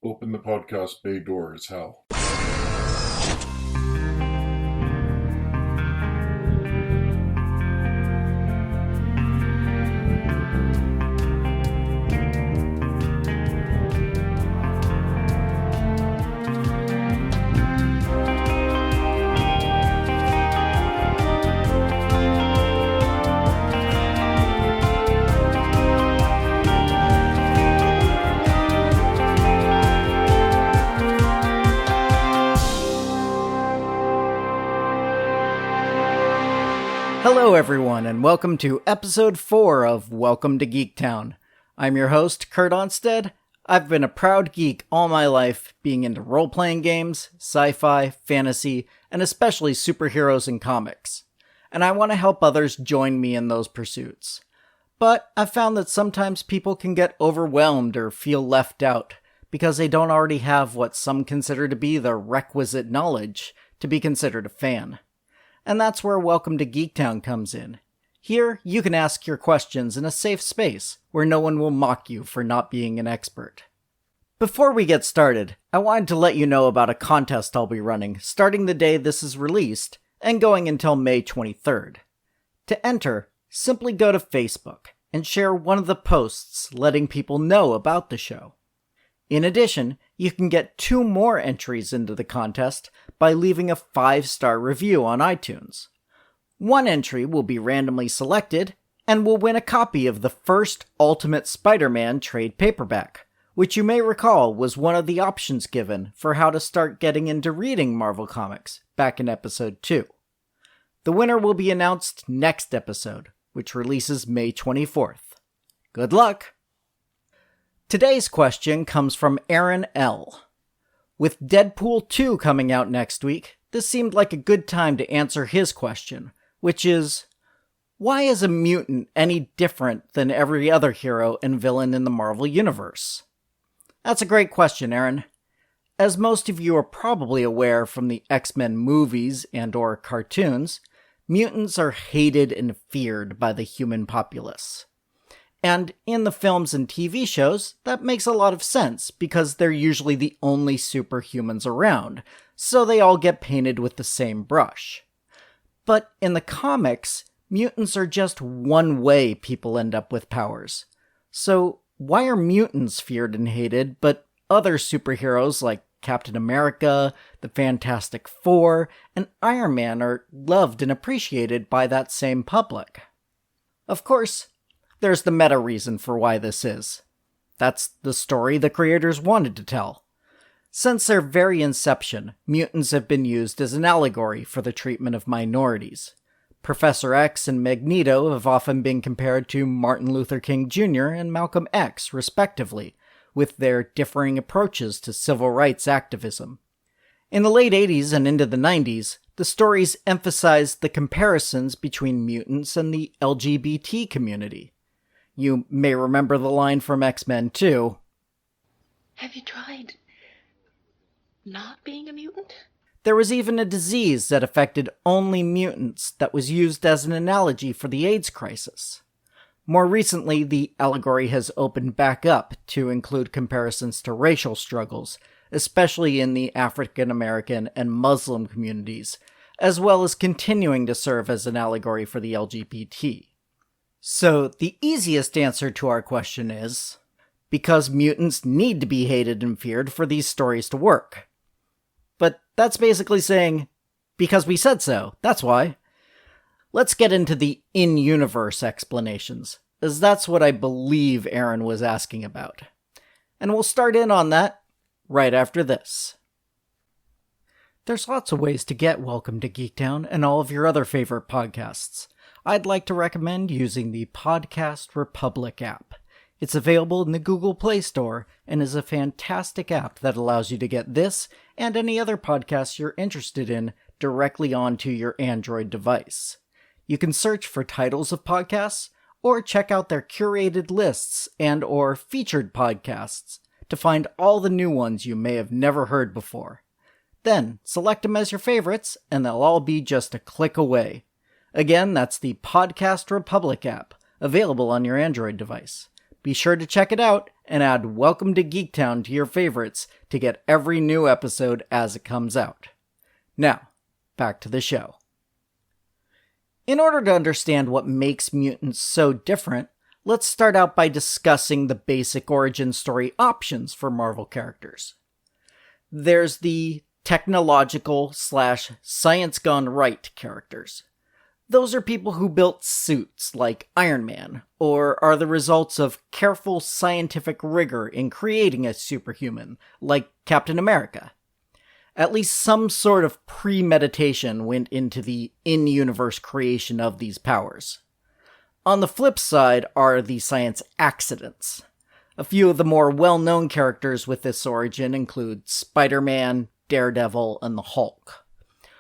Open the podcast bay door as hell. Hello everyone, and welcome to episode 4 of Welcome to Geektown. I'm your host, Kurt Onstead. I've been a proud geek all my life, being into role-playing games, sci-fi, fantasy, and especially superheroes and comics. And I want to help others join me in those pursuits. But I've found that sometimes people can get overwhelmed or feel left out, because they don't already have what some consider to be the requisite knowledge to be considered a fan. And that's where Welcome to Geektown comes in. Here, you can ask your questions in a safe space, where no one will mock you for not being an expert. Before we get started, I wanted to let you know about a contest I'll be running, starting the day this is released, and going until May 23rd. To enter, simply go to Facebook, and share one of the posts letting people know about the show. In addition, you can get 2 more entries into the contest by leaving a 5-star review on iTunes. One entry will be randomly selected and will win a copy of the first Ultimate Spider-Man trade paperback, which you may recall was one of the options given for how to start getting into reading Marvel Comics back in episode 2. The winner will be announced next episode, which releases May 24th. Good luck! Today's question comes from Aaron L. With Deadpool 2 coming out next week, this seemed like a good time to answer his question, which is, why is a mutant any different than every other hero and villain in the Marvel Universe? That's a great question, Aaron. As most of you are probably aware from the X-Men movies and/or cartoons, mutants are hated and feared by the human populace. And in the films and TV shows, that makes a lot of sense because they're usually the only superhumans around, so they all get painted with the same brush. But in the comics, mutants are just one way people end up with powers. So why are mutants feared and hated, but other superheroes like Captain America, the Fantastic Four, and Iron Man are loved and appreciated by that same public? Of course, there's the meta reason for why this is. That's the story the creators wanted to tell. Since their very inception, mutants have been used as an allegory for the treatment of minorities. Professor X and Magneto have often been compared to Martin Luther King Jr. and Malcolm X, respectively, with their differing approaches to civil rights activism. In the late 80s and into the 90s, the stories emphasized the comparisons between mutants and the LGBT community. You may remember the line from X-Men 2. Have you tried not being a mutant? There was even a disease that affected only mutants that was used as an analogy for the AIDS crisis. More recently, the allegory has opened back up to include comparisons to racial struggles, especially in the African American and Muslim communities, as well as continuing to serve as an allegory for the LGBT. So, the easiest answer to our question is, because mutants need to be hated and feared for these stories to work. But that's basically saying, because we said so, that's why. Let's get into the in-universe explanations, as that's what I believe Aaron was asking about. And we'll start in on that right after this. There's lots of ways to get Welcome to Geektown and all of your other favorite podcasts. I'd like to recommend using the Podcast Republic app. It's available in the Google Play Store and is a fantastic app that allows you to get this and any other podcasts you're interested in directly onto your Android device. You can search for titles of podcasts or check out their curated lists and/or featured podcasts to find all the new ones you may have never heard before. Then, select them as your favorites, and they'll all be just a click away. Again, that's the Podcast Republic app, available on your Android device. Be sure to check it out and add Welcome to Geektown to your favorites to get every new episode as it comes out. Now, back to the show. In order to understand what makes mutants so different, let's start out by discussing the basic origin story options for Marvel characters. There's the technological/science gone right characters. Those are people who built suits like Iron Man, or are the results of careful scientific rigor in creating a superhuman, like Captain America. At least some sort of premeditation went into the in-universe creation of these powers. On the flip side are the science accidents. A few of the more well-known characters with this origin include Spider-Man, Daredevil, and the Hulk.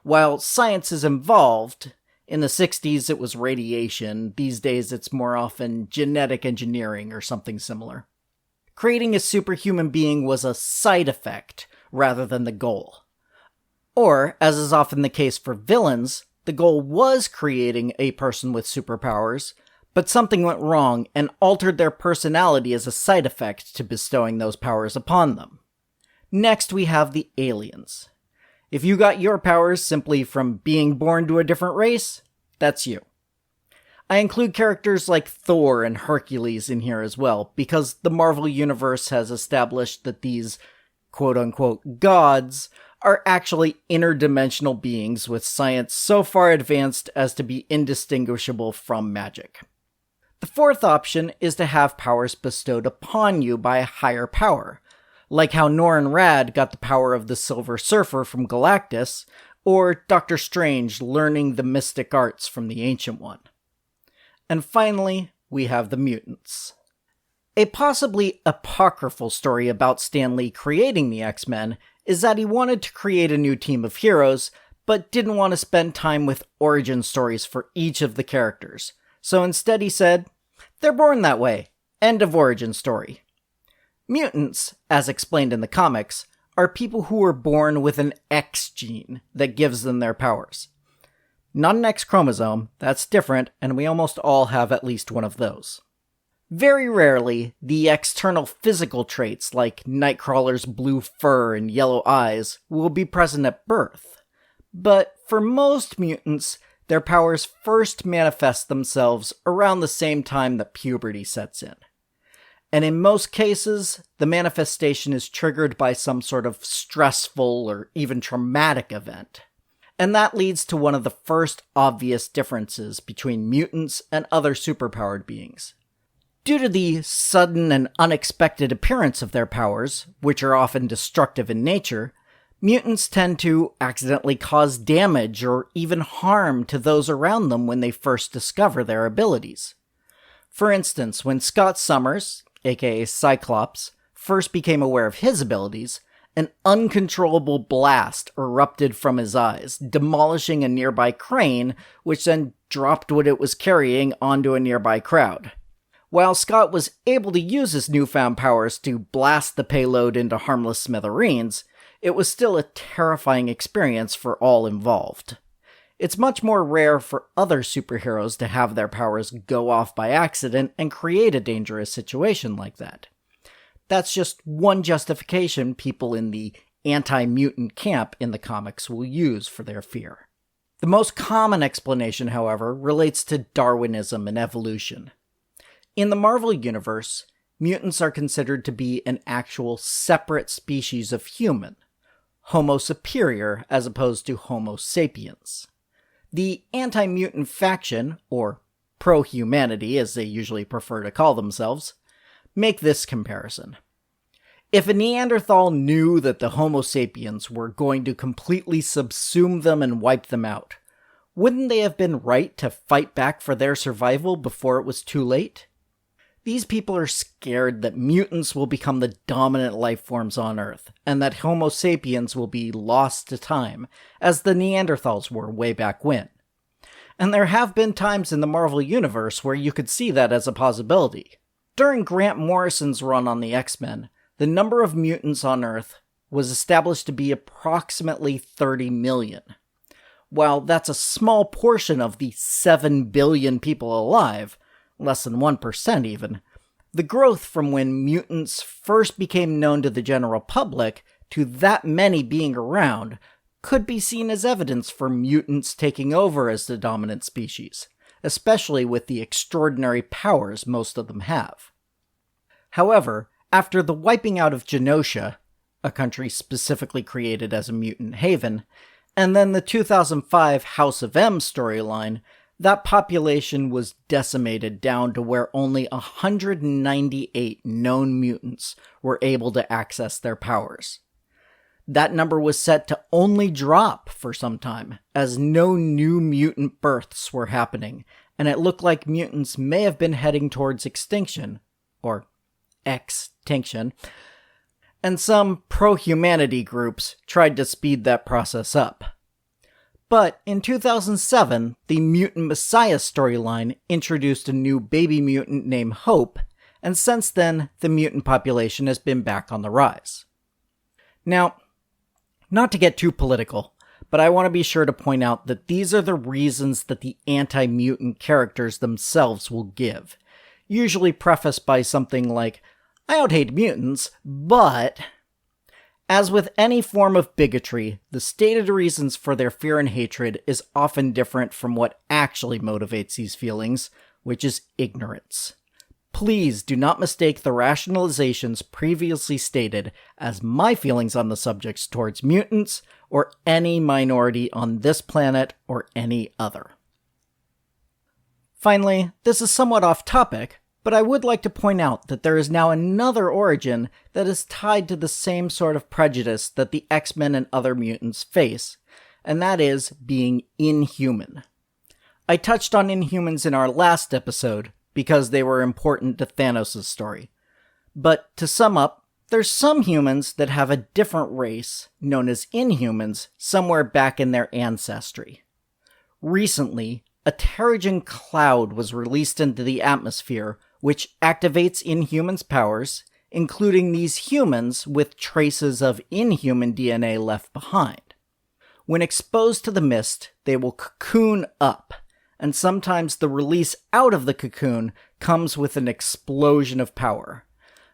While science is involved, in the 60s it was radiation, these days it's more often genetic engineering or something similar. Creating a superhuman being was a side effect rather than the goal. Or, as is often the case for villains, the goal was creating a person with superpowers, but something went wrong and altered their personality as a side effect to bestowing those powers upon them. Next, we have the aliens. If you got your powers simply from being born to a different race, that's you. I include characters like Thor and Hercules in here as well, because the Marvel Universe has established that these quote-unquote gods are actually interdimensional beings with science so far advanced as to be indistinguishable from magic. The fourth option is to have powers bestowed upon you by a higher power, like how Norrin Radd got the power of the Silver Surfer from Galactus, or Doctor Strange learning the mystic arts from the Ancient One. And finally, we have the mutants. A possibly apocryphal story about Stan Lee creating the X-Men is that he wanted to create a new team of heroes, but didn't want to spend time with origin stories for each of the characters. So instead he said, they're born that way. End of origin story. Mutants, as explained in the comics, are people who were born with an X gene that gives them their powers. Not an X chromosome, that's different, and we almost all have at least one of those. Very rarely, the external physical traits like Nightcrawler's blue fur and yellow eyes will be present at birth. But for most mutants, their powers first manifest themselves around the same time that puberty sets in. And in most cases, the manifestation is triggered by some sort of stressful or even traumatic event. And that leads to one of the first obvious differences between mutants and other superpowered beings. Due to the sudden and unexpected appearance of their powers, which are often destructive in nature, mutants tend to accidentally cause damage or even harm to those around them when they first discover their abilities. For instance, when Scott Summers, aka Cyclops, first became aware of his abilities, an uncontrollable blast erupted from his eyes, demolishing a nearby crane, which then dropped what it was carrying onto a nearby crowd. While Scott was able to use his newfound powers to blast the payload into harmless smithereens, it was still a terrifying experience for all involved. It's much more rare for other superheroes to have their powers go off by accident and create a dangerous situation like that. That's just one justification people in the anti-mutant camp in the comics will use for their fear. The most common explanation, however, relates to Darwinism and evolution. In the Marvel Universe, mutants are considered to be an actual separate species of human, Homo superior as opposed to Homo sapiens. The anti-mutant faction, or pro-humanity as they usually prefer to call themselves, make this comparison. If a Neanderthal knew that the Homo sapiens were going to completely subsume them and wipe them out, wouldn't they have been right to fight back for their survival before it was too late? These people are scared that mutants will become the dominant life forms on Earth, and that Homo sapiens will be lost to time, as the Neanderthals were way back when. And there have been times in the Marvel Universe where you could see that as a possibility. During Grant Morrison's run on the X-Men, the number of mutants on Earth was established to be approximately 30 million. While that's a small portion of the 7 billion people alive, less than 1% even, The growth from when mutants first became known to the general public to that many being around could be seen as evidence for mutants taking over as the dominant species, especially with the extraordinary powers most of them have. However, after the wiping out of Genosha, a country specifically created as a mutant haven, and then the 2005 House of M storyline, that population was decimated down to where only 198 known mutants were able to access their powers. That number was set to only drop for some time, as no new mutant births were happening, and it looked like mutants may have been heading towards extinction, or extinction, and some pro-humanity groups tried to speed that process up. But in 2007, the Mutant Messiah storyline introduced a new baby mutant named Hope, and since then, the mutant population has been back on the rise. Now, not to get too political, but I want to be sure to point out that these are the reasons that the anti-mutant characters themselves will give, usually prefaced by something like, I don't hate mutants, but... As with any form of bigotry, the stated reasons for their fear and hatred is often different from what actually motivates these feelings, which is ignorance. Please do not mistake the rationalizations previously stated as my feelings on the subjects towards mutants, or any minority on this planet or any other. Finally, this is somewhat off topic, but I would like to point out that there is now another origin that is tied to the same sort of prejudice that the X-Men and other mutants face, and that is being inhuman. I touched on Inhumans in our last episode because they were important to Thanos' story. But to sum up, there's some humans that have a different race, known as Inhumans, somewhere back in their ancestry. Recently, a Terrigen cloud was released into the atmosphere, which activates Inhumans' powers, including these humans with traces of Inhuman DNA left behind. When exposed to the mist, they will cocoon up, and sometimes the release out of the cocoon comes with an explosion of power.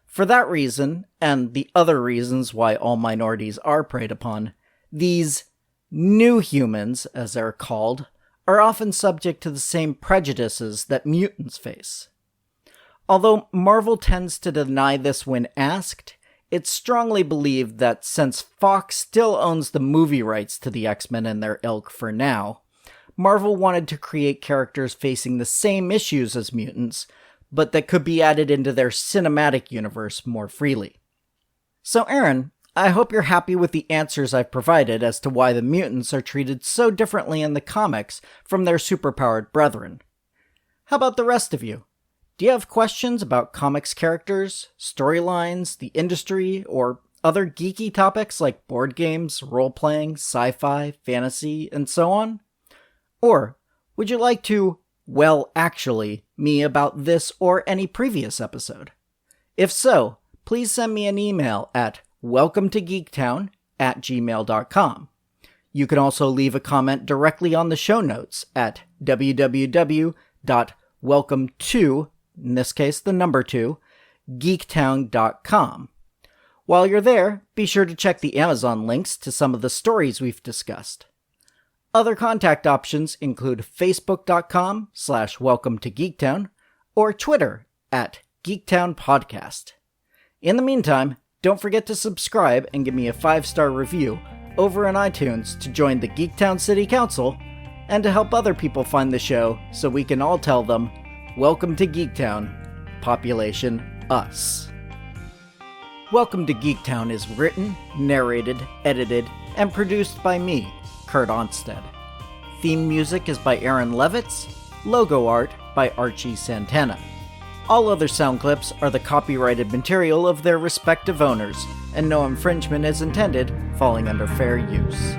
For that reason, and the other reasons why all minorities are preyed upon, these new humans, as they're called, are often subject to the same prejudices that mutants face. Although Marvel tends to deny this when asked, it's strongly believed that since Fox still owns the movie rights to the X-Men and their ilk for now, Marvel wanted to create characters facing the same issues as mutants, but that could be added into their cinematic universe more freely. So Aaron, I hope you're happy with the answers I've provided as to why the mutants are treated so differently in the comics from their superpowered brethren. How about the rest of you? Do you have questions about comics characters, storylines, the industry, or other geeky topics like board games, role-playing, sci-fi, fantasy, and so on? Or would you like to, well, actually, me about this or any previous episode? If so, please send me an email at welcometogeektown@gmail.com. You can also leave a comment directly on the show notes at www.welcome2, in this case the number 2, geektown.com. While you're there, be sure to check the Amazon links to some of the stories we've discussed. Other contact options include facebook.com/welcometogeektown or Twitter @geektownpodcast. In the meantime, don't forget to subscribe and give me a 5-star review over on iTunes to join the Geektown City Council and to help other people find the show so we can all tell them, welcome to Geektown, population us. Welcome to Geektown is written, narrated, edited, and produced by me, Kurt Onstead. Theme music is by Aaron Levitz, logo art by Archie Santana. All other sound clips are the copyrighted material of their respective owners, and no infringement is intended, falling under fair use.